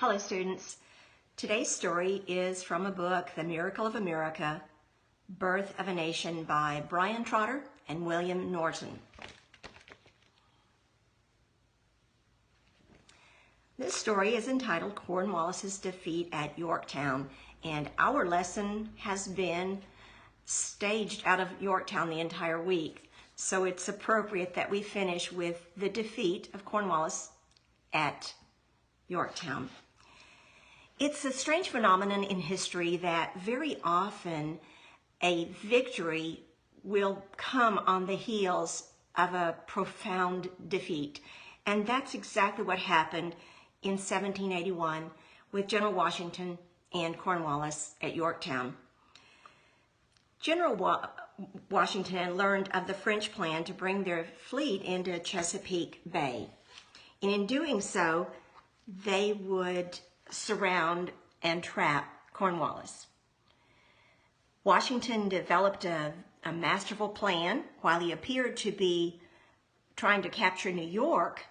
Hello students. Today's story is from a book, The Miracle of America, Birth of a Nation by Brian Trotter and William Norton. This story is entitled Cornwallis's Defeat at Yorktown, and our lesson has been staged out of Yorktown the entire week, so it's appropriate that we finish with the defeat of Cornwallis at Yorktown. It's a strange phenomenon in history that very often a victory will come on the heels of a profound defeat. And that's exactly what happened in 1781 with General Washington and Cornwallis at Yorktown. General Washington had learned of the French plan to bring their fleet into Chesapeake Bay. And in doing so, they would surround and trap Cornwallis. Washington developed a masterful plan. While he appeared to be trying to capture New York,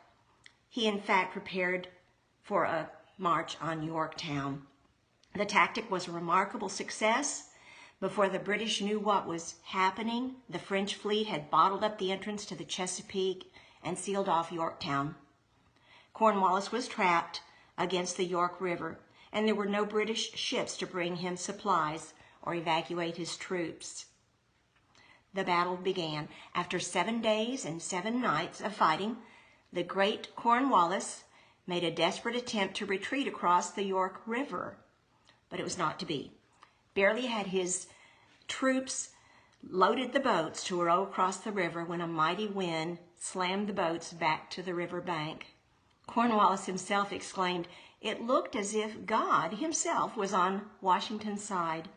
he in fact prepared for a march on Yorktown. The tactic was a remarkable success. Before the British knew what was happening, the French fleet had bottled up the entrance to the Chesapeake and sealed off Yorktown. Cornwallis was trapped against the York River, and there were no British ships to bring him supplies or evacuate his troops. The battle began. After 7 days and 7 nights of fighting, the great Cornwallis made a desperate attempt to retreat across the York River, but it was not to be. Barely had his troops loaded the boats to row across the river when a mighty wind slammed the boats back to the river bank. Cornwallis himself exclaimed, "It looked as if God himself was on Washington's side."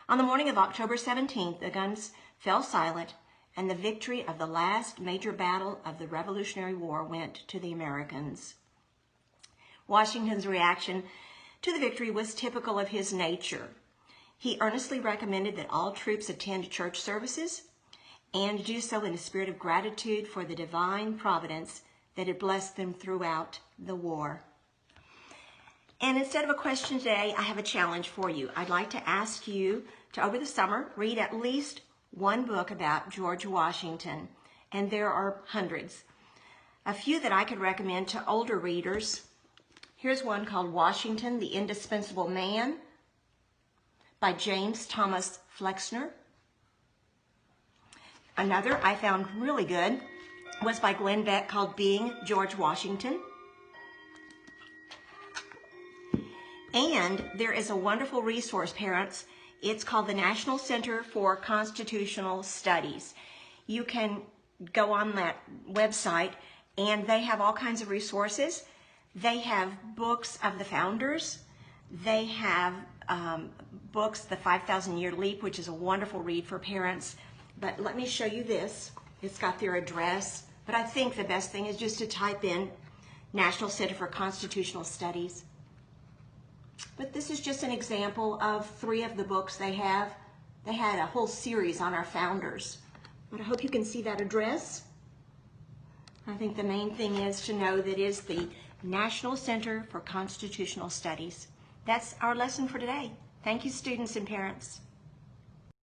On the morning of October 17th, the guns fell silent, and the victory of the last major battle of the Revolutionary War went to the Americans. Washington's reaction to the victory was typical of his nature. He earnestly recommended that all troops attend church services and do so in a spirit of gratitude for the divine providence that had blessed them throughout the war. And instead of a question today, I have a challenge for you. I'd like to ask you to, over the summer, read at least one book about George Washington, and there are hundreds. A few that I could recommend to older readers. Here's one called Washington, the Indispensable Man by James Thomas Flexner. Another I found really good was by Glenn Beck called Being George Washington. And there is a wonderful resource, parents. It's called the National Center for Constitutional Studies. You can go on that website and they have all kinds of resources. They have books of the founders. They have books, The 5,000 Year Leap, which is a wonderful read for parents. But let me show you this. It's got their address, but I think the best thing is just to type in National Center for Constitutional Studies. But this is just an example of 3 of the books they have. They had a whole series on our founders. But I hope you can see that address. I think the main thing is to know that it is the National Center for Constitutional Studies. That's our lesson for today. Thank you, students and parents.